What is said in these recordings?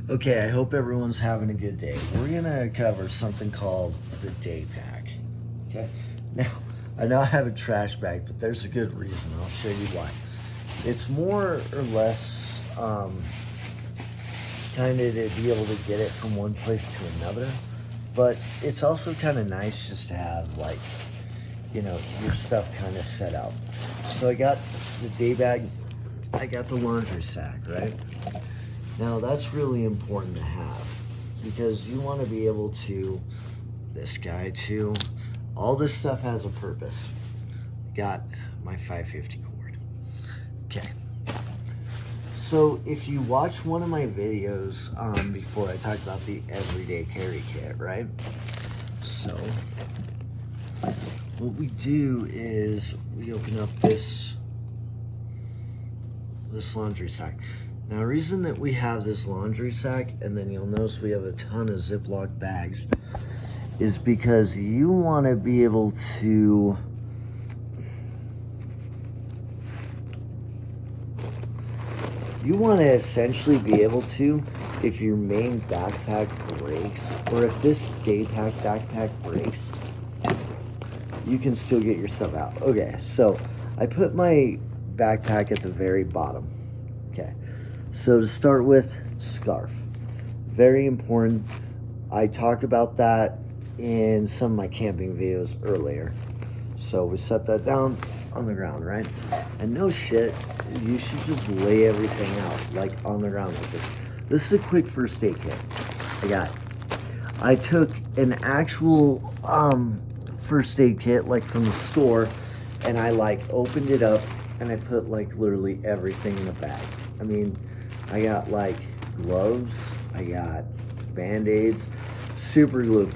Okay, I hope everyone's having a good day. We're gonna cover something called the day pack. Okay, now I know I have a trash bag, but there's a good reason. I'll show you why. It's more or less kind of to be able to get it from one place to another, but it's also kind of nice just to have, like, you know, your stuff kind of set out. So I got the day bag, I got the laundry sack, right? Now that's really important to have because you want to be able to, this guy too, all this stuff has a purpose. Got my 550 cord. Okay. So if you watch one of my videos before, I talked about the everyday carry kit, right? So what we do is we open up this laundry sack. Now, the reason that we have this laundry sack, and then you'll notice we have a ton of Ziploc bags, is because you want to be able to essentially be able to, if your main backpack breaks, or if this day pack backpack breaks, you can still get your stuff out. Okay, so I put my backpack at the very bottom. Okay. So to start with, scarf. Very important. I talked about that in some of my camping videos earlier. So we set that down on the ground, right? And no shit, you should just lay everything out, like on the ground like this. This is a quick first aid kit. I took an actual first aid kit, like from the store, and I like opened it up and I put like literally everything in the bag. I mean, I got like gloves, I got band-aids, super glue.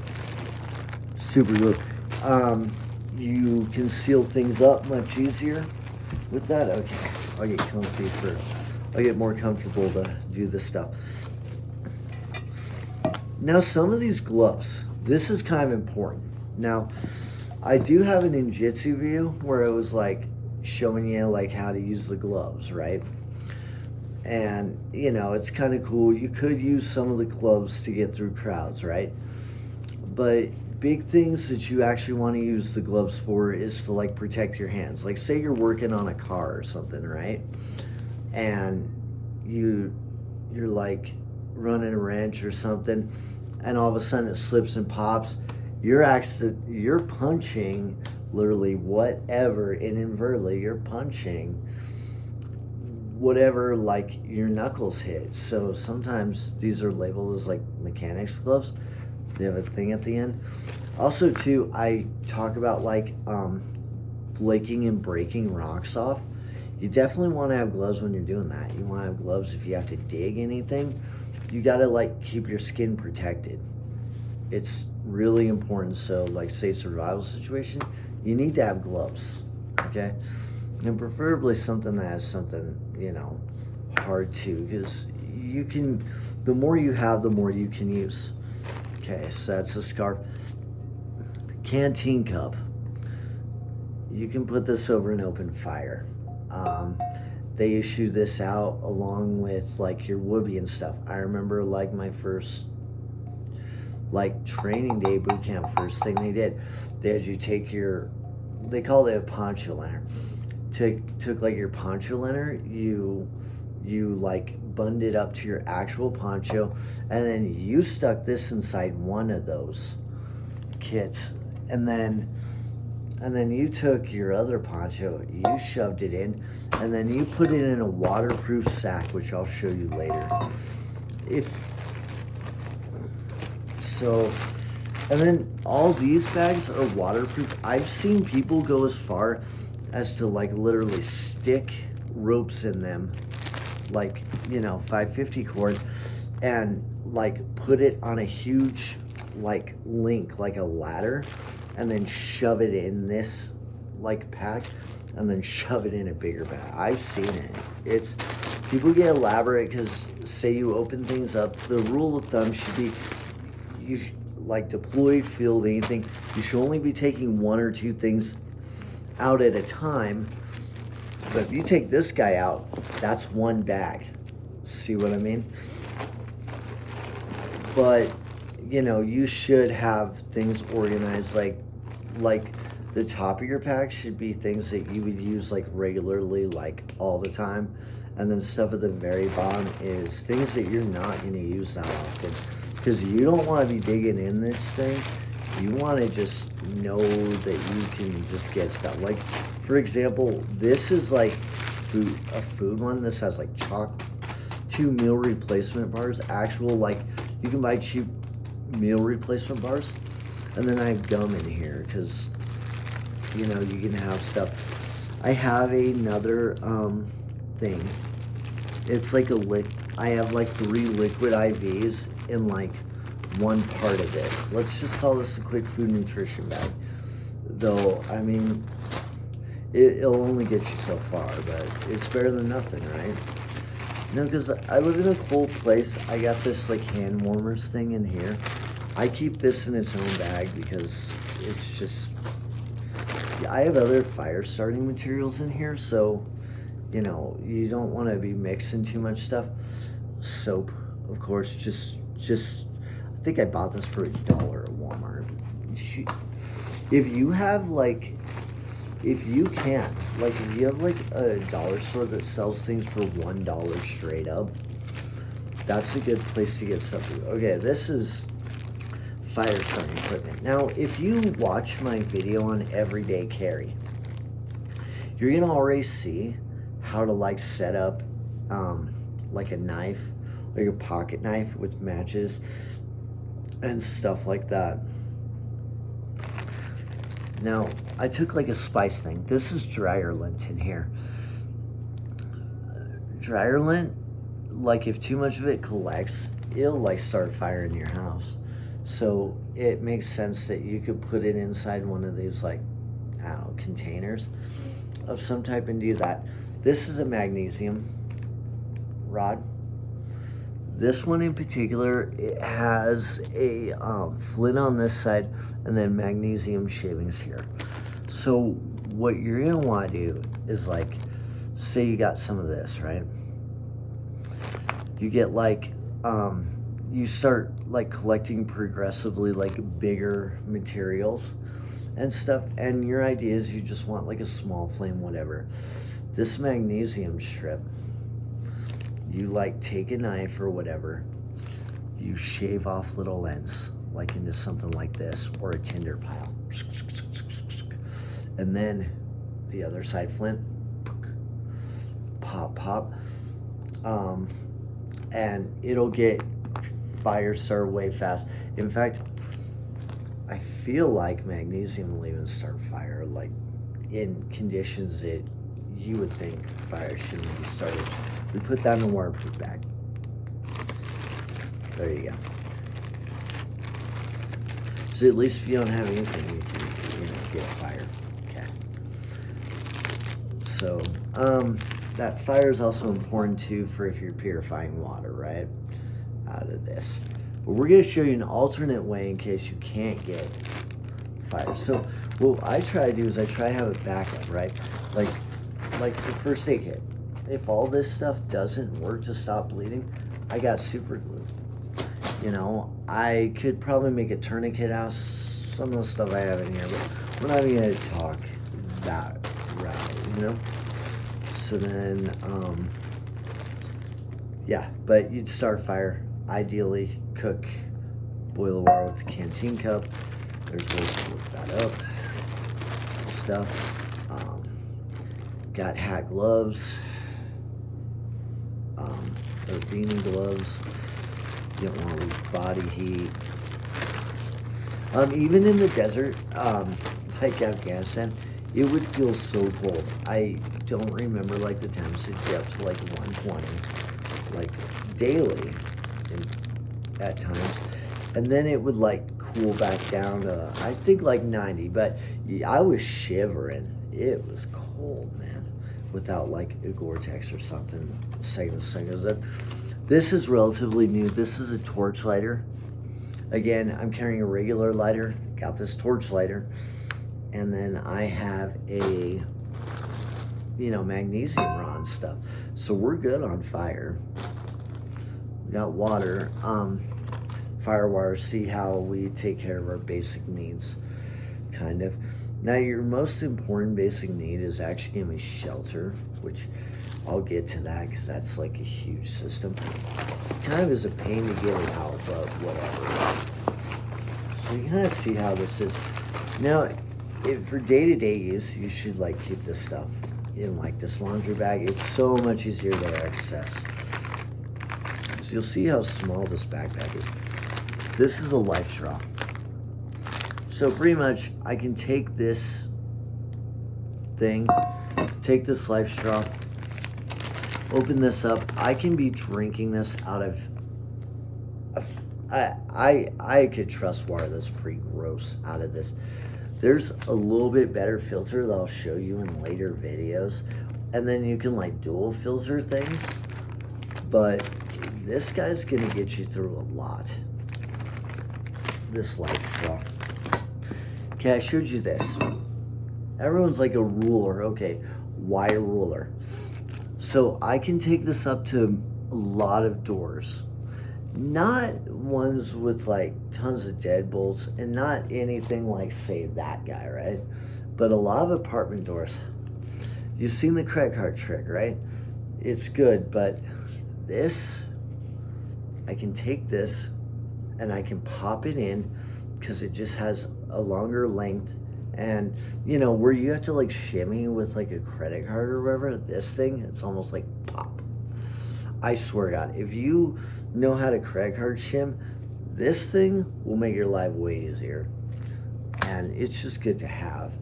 You can seal things up much easier with that. Okay, I'll get more comfortable to do this stuff. Now, some of these gloves, this is kind of important. Now, I do have an ninjutsu video where I was like showing you like how to use the gloves, right? And, you know, it's kind of cool. You could use some of the gloves to get through crowds, right? But big things that you actually want to use the gloves for is to like protect your hands. Like say you're working on a car or something, right? And you're like running a wrench or something, and all of a sudden it slips and pops. You're punching literally whatever, and inadvertently you're punching whatever like your knuckles hit. So sometimes these are labeled as like mechanics gloves. They have a thing at the end. Also too, I talk about like flaking and breaking rocks off. You definitely want to have gloves when you're doing that. You want to have gloves if you have to dig anything. You got to like keep your skin protected. It's really important. So like say survival situation, you need to have gloves, okay? And preferably something that has something, you know, hard to, because you can, the more you have, the more you can use. Okay, so that's a scarf. Canteen cup. You can put this over an open fire. They issue this out along with like your whoopee and stuff. I remember like my first like training day boot camp, first thing they did, they had you take your, they called it a poncho liner. Took like your poncho liner, you like buttoned it up to your actual poncho, and then you stuck this inside one of those kits, and then you took your other poncho, you shoved it in, and then you put it in a waterproof sack, which I'll show you later. And then all these bags are waterproof. I've seen people go as far as to like literally stick ropes in them, like, you know, 550 cord, and like put it on a huge like link, like a ladder, and then shove it in this like pack, and then shove it in a bigger bag. I've seen it. It's, people get elaborate because say you open things up, the rule of thumb should be, you like deployed, field, anything, you should only be taking one or two things out at a time. But if you take this guy out, that's one bag. See what I mean? but you know, you should have things organized like the top of your pack should be things that you would use like regularly, like all the time. And then stuff at the very bottom is things that you're not going to use that often, because you don't want to be digging in this thing. You want to just know that you can just get stuff. Like, for example, this is like a food one. This has like 2 meal replacement bars, actual, like, you can buy cheap meal replacement bars. And then I have gum in here because, you know, you can have stuff. I have another thing. It's like I have like 3 liquid IVs in like one part of this. Let's just call this a quick food nutrition bag. Though, I mean, it'll only get you so far, but it's better than nothing, right? No, because I live in a cold place. I got this like hand warmers thing in here. I keep this in its own bag because it's just, I have other fire starting materials in here, so you know, you don't want to be mixing too much stuff. Soap, of course, just I think I bought this for $1 at Walmart. If you have like, if you have like a dollar store that sells things for $1 straight up, that's a good place to get stuff. Okay, this is fire starting equipment. Now, if you watch my video on everyday carry, you're gonna already see how to like set up like a knife, like a pocket knife with matches and stuff like that. Now, I took like a spice thing. This is dryer lint in here. Dryer lint, like if too much of it collects, it'll like start a fire in your house. So it makes sense that you could put it inside one of these like, I don't know, containers of some type and do that. This is a magnesium rod. This one in particular, it has a flint on this side and then magnesium shavings here. So what you're gonna wanna do is like, say you got some of this, right? You get like, you start like collecting progressively like bigger materials and stuff, and your idea is you just want like a small flame, whatever. This magnesium strip, you like take a knife or whatever, you shave off little ends like into something like this or a tinder pile, and then the other side flint, pop, and it'll get fire started way fast. In fact, I feel like magnesium will even start fire like in conditions that you would think fire shouldn't be started. We put that in a waterproof bag. There you go. So at least if you don't have anything, you can, you know, get a fire. Okay. So that fire is also important too for if you're purifying water, right? Out of this. But we're going to show you an alternate way in case you can't get fire. So what I try to do is I try to have a backup, right? Like the first aid kit. If all this stuff doesn't work to stop bleeding, I got super glue. You know, I could probably make a tourniquet out of some of the stuff I have in here, but we're not even going to talk that route, you know? So then, yeah, but you'd start fire. Ideally, cook, boil the water with the canteen cup. There's ways to look that up. Stuff. Got hat gloves. Or beanie gloves. You don't want to lose body heat. Even in the desert, like Afghanistan, it would feel so cold. I don't remember like the temps would get up to like 120, like daily at times. And then it would like cool back down to, I think like 90, but I was shivering. It was cold, man, without like a Gore-Tex or something. This is relatively new. This is a torch lighter. Again, I'm carrying a regular lighter, got this torch lighter, and then I have a, you know, magnesium rod and stuff. So we're good on fire. We got water. firewire, see how we take care of our basic needs, kind of. Now, your most important basic need is actually going to be shelter, which I'll get to that because that's like a huge system. Kind of is a pain to get it out, but whatever. So you kind of see how this is. Now, for day-to-day use, you should like keep this stuff in like this laundry bag. It's so much easier to access. So you'll see how small this backpack is. This is a life straw. So pretty much I can take this thing, take this life straw, open this up. I can be drinking this out of, I could trust water that's pretty gross out of this. There's a little bit better filter that I'll show you in later videos. And then you can like dual filter things. But this guy's gonna get you through a lot. This life straw. Okay, I showed you this. Everyone's like a ruler. Okay, why a ruler? So I can take this up to a lot of doors. Not ones with like tons of deadbolts and not anything like, say, that guy, right? But a lot of apartment doors. You've seen the credit card trick, right? It's good, but this, I can take this and I can pop it in because it just has a longer length. And you know, where you have to like shimmy with like a credit card or whatever, this thing, it's almost like pop. I swear to God, if you know how to credit card shim, this thing will make your life way easier. And it's just good to have.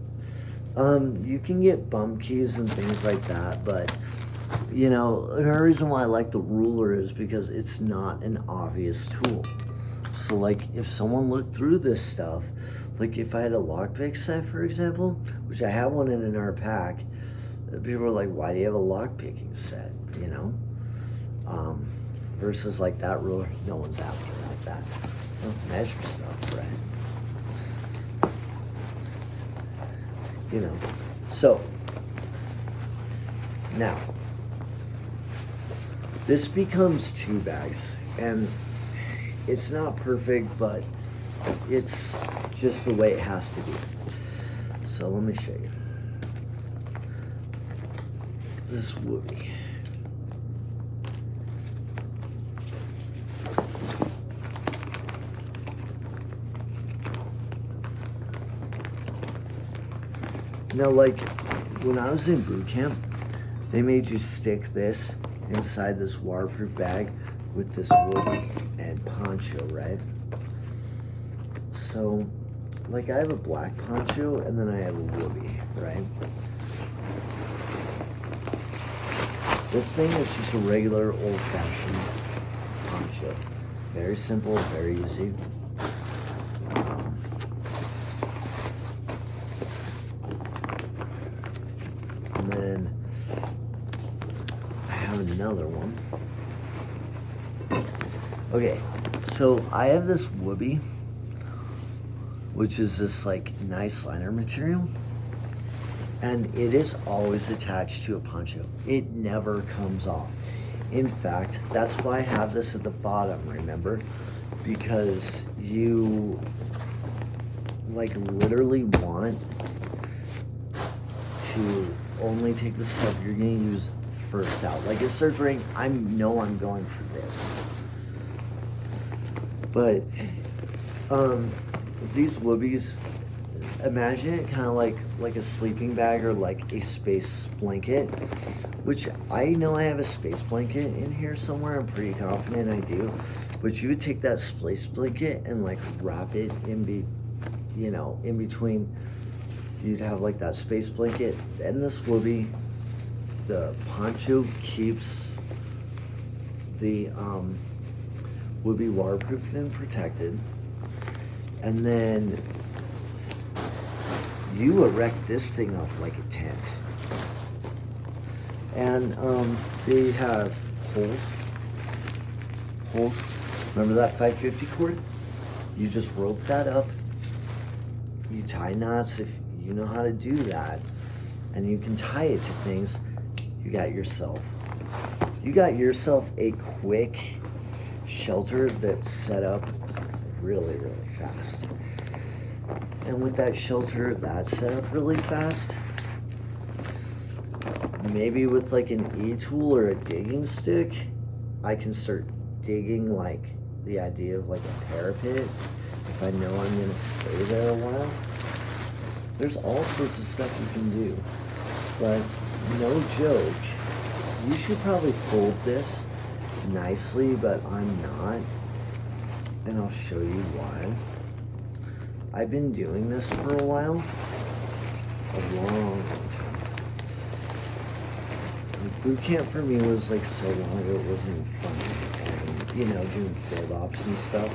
You can get bump keys and things like that, but you know, another reason why I like the ruler is because it's not an obvious tool. So like if someone looked through this stuff, like if I had a lockpick set, for example, which I have one in our pack, people are like, why do you have a lockpicking set, you know? Versus like that ruler, no one's asking like that. Don't measure stuff, right? You know, so now this becomes 2 bags, and it's not perfect, but it's just the way it has to be. So let me show you this whoopee. Now, like when I was in boot camp, they made you stick this inside this waterproof bag with this whoopee and poncho, right? So, like I have a black poncho and then I have a whoopee, right? This thing is just a regular old-fashioned poncho. Very simple, very easy. And then I have another one. Okay, so I have this whoopee, which is this like nice liner material, and it is always attached to a poncho. It never comes off. In fact, that's why I have this at the bottom, remember? Because you like literally want to only take the stuff you're gonna use first out. Like it starts raining, I know I'm going for this. But these whoopies, imagine it kind of like a sleeping bag or like a space blanket, which I know I have a space blanket in here somewhere. I'm pretty confident I do. But you would take that space blanket and like wrap it in between. You'd have like that space blanket, then this whoopee. The poncho keeps the whoopee waterproofed and protected. And then you erect this thing up like a tent. And they have holes. Remember that 550 cord? You just rope that up. You tie knots if you know how to do that. And you can tie it to things. You got yourself a quick shelter that's set up really, really fast. And with that shelter, that's set up really fast. Maybe with like an E-tool or a digging stick, I can start digging like the idea of like a parapet if I know I'm gonna stay there a while. There's all sorts of stuff you can do, but no joke, you should probably fold this nicely, but I'm not, and I'll show you why. I've been doing this for a while, a long time. Boot camp for me was like so long ago, it wasn't fun, and you know, doing field ops and stuff.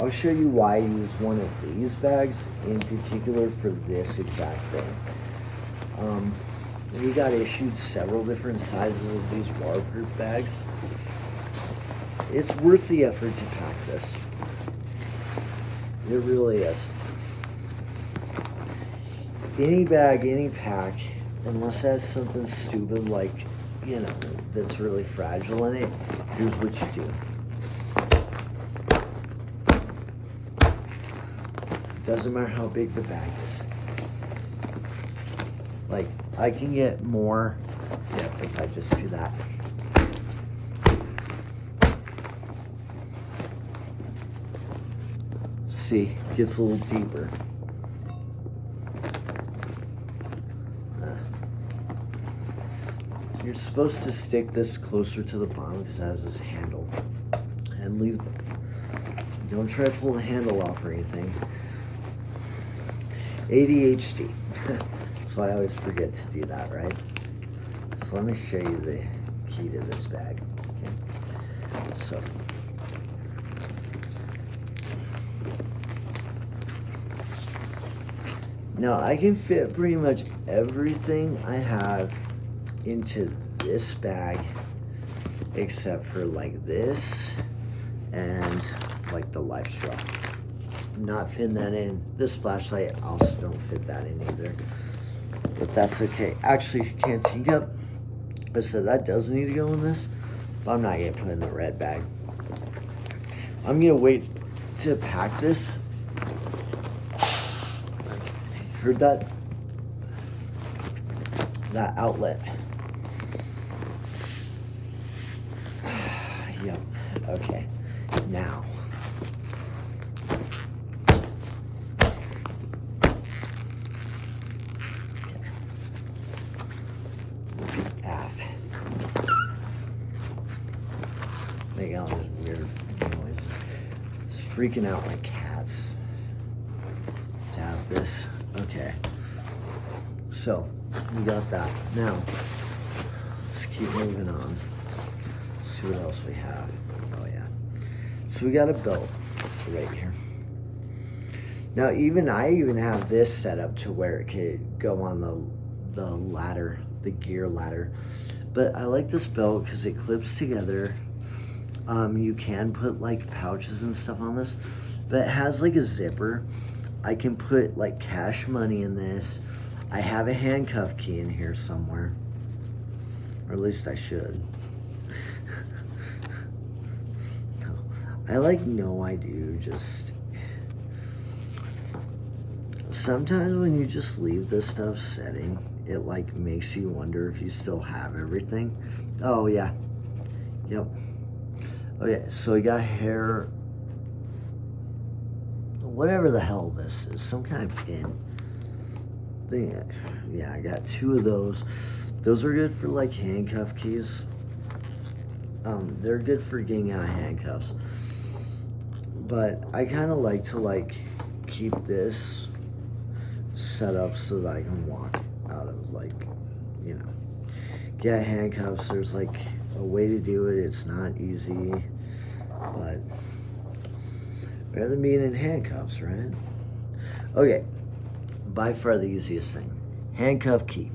I'll show you why I use one of these bags in particular for this exact thing. We got issued several different sizes of these waterproof bags. It's worth the effort to pack this. It really is. Any bag, any pack, unless it has something stupid like, you know, that's really fragile in it, here's what you do. Doesn't matter how big the bag is. Like, I can get more depth if I just do that. See, it gets a little deeper. You're supposed to stick this closer to the bottom because it has this handle. And leave, don't try to pull the handle off or anything. ADHD. That's why I always forget to do that, right? So let me show you the key to this bag. Okay. So now I can fit pretty much everything I have into this bag except for like this and like the life straw. Not fitting that in. This flashlight also don't fit that in either, but that's okay. Actually, canteen cup, I said that does need to go in this, but I'm not gonna put it in the red bag. I'm gonna wait to pack this. Heard that? That outlet. Yep. Okay. Now. Look at. Making all this weird noise. It's freaking out like cats. To have this. Okay. So. We got that. Now, let's keep moving on. See what else we have. Oh yeah. So we got a belt right here. Now I even have this set up to where it could go on the ladder, the gear ladder. But I like this belt because it clips together. You can put like pouches and stuff on this, but it has like a zipper. I can put like cash money in this. I have a handcuff key in here somewhere, or at least I should. No, I do. Just sometimes when you just leave this stuff setting, it like makes you wonder if you still have everything. Oh yeah, yep. Okay, so we got hair, whatever the hell this is, some kind of pin. Yeah, I got 2 of those. Those are good for like handcuff keys. They're good for getting out of handcuffs. But I kind of like to like keep this set up so that I can walk out of like, you know, get handcuffs. There's like a way to do it. It's not easy, but better than being in handcuffs, right? Okay. By far the easiest thing. Handcuff key.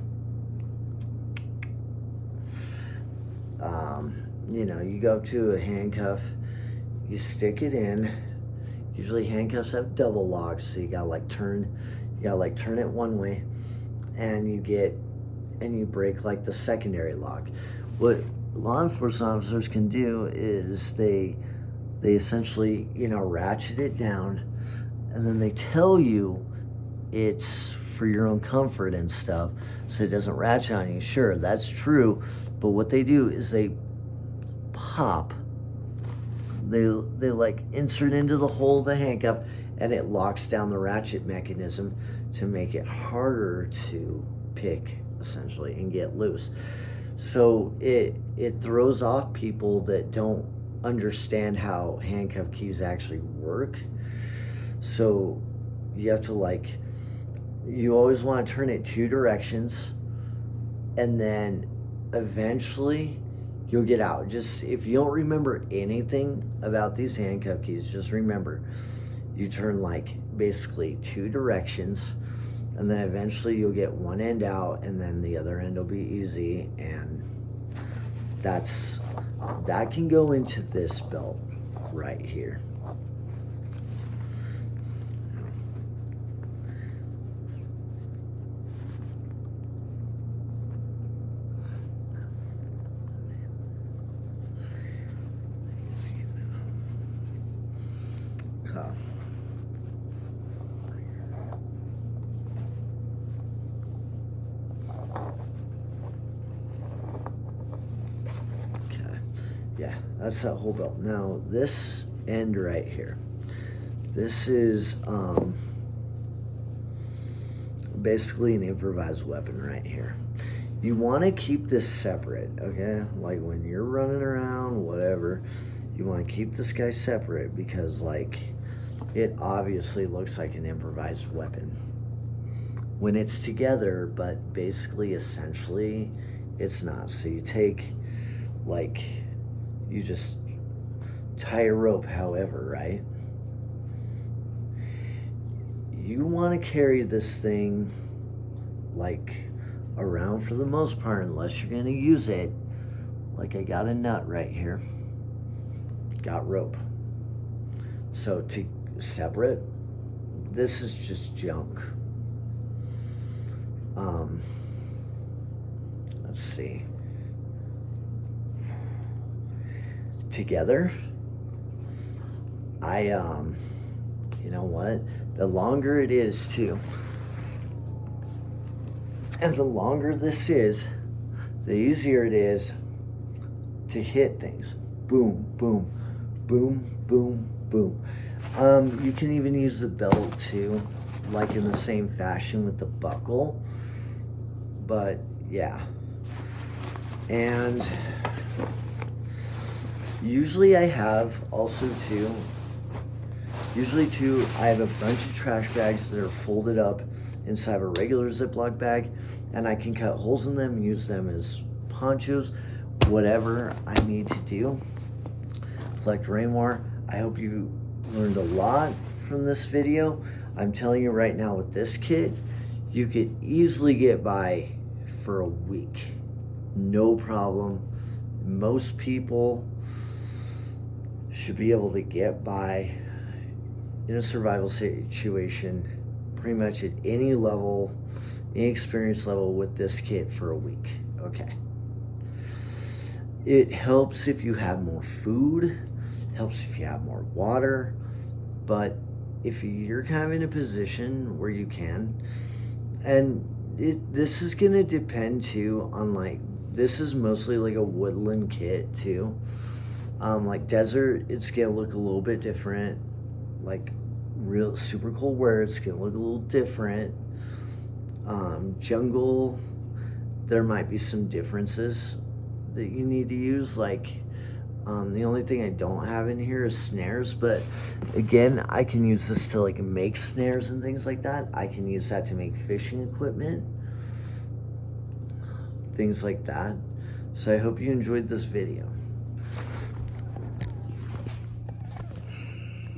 You know, you go up to a handcuff, you stick it in. Usually handcuffs have double locks, so you gotta turn it one way, and you break like the secondary lock. What law enforcement officers can do is they essentially, you know, ratchet it down, and then they tell you it's for your own comfort and stuff, so it doesn't ratchet on you. Sure, that's true, but what they do is they pop, they like insert into the hole of the handcuff, and it locks down the ratchet mechanism to make it harder to pick, essentially, and get loose. So it throws off people that don't understand how handcuff keys actually work. So you have to, like, you always want to turn it 2 directions, and then eventually you'll get out. Just, if you don't remember anything about these handcuff keys, just remember you turn like basically 2 directions, and then eventually you'll get one end out, and then the other end will be easy. And that can go into this belt right here. Yeah, that's that whole belt. Now this end right here, this is basically an improvised weapon right here. You want to keep this separate, okay? Like when you're running around, whatever, you want to keep this guy separate, because like it obviously looks like an improvised weapon when it's together, but basically essentially it's not. So you take, like, you just tie a rope, however, right? You want to carry this thing like around for the most part, unless you're going to use it. Like I got a nut right here, got rope. So to separate, this is just junk. Let's see. Together, you know what? The longer it is too, and the longer this is, the easier it is to hit things. Boom, boom, boom, boom, boom. You can even use the belt too, like in the same fashion with the buckle. But yeah, and usually I have also too, I have a bunch of trash bags that are folded up inside of a regular Ziploc bag, and I can cut holes in them and use them as ponchos, whatever I need to do. Collect rainwater. I hope you learned a lot from this video. I'm telling you right now, with this kit, you could easily get by for a week. No problem. Most people should be able to get by in a survival situation pretty much at any level, any experience level with this kit for a week. Okay. It helps if you have more food, helps if you have more water, but if you're kind of in a position where you can, and this is gonna depend too on, like, this is mostly like a woodland kit too. Like desert, it's gonna look a little bit different. Like real super cold weather, it's gonna look a little different. Jungle, there might be some differences that you need to use. Like the only thing I don't have in here is snares, but again, I can use this to like make snares and things like that. I can use that to make fishing equipment, things like that. So I hope you enjoyed this video.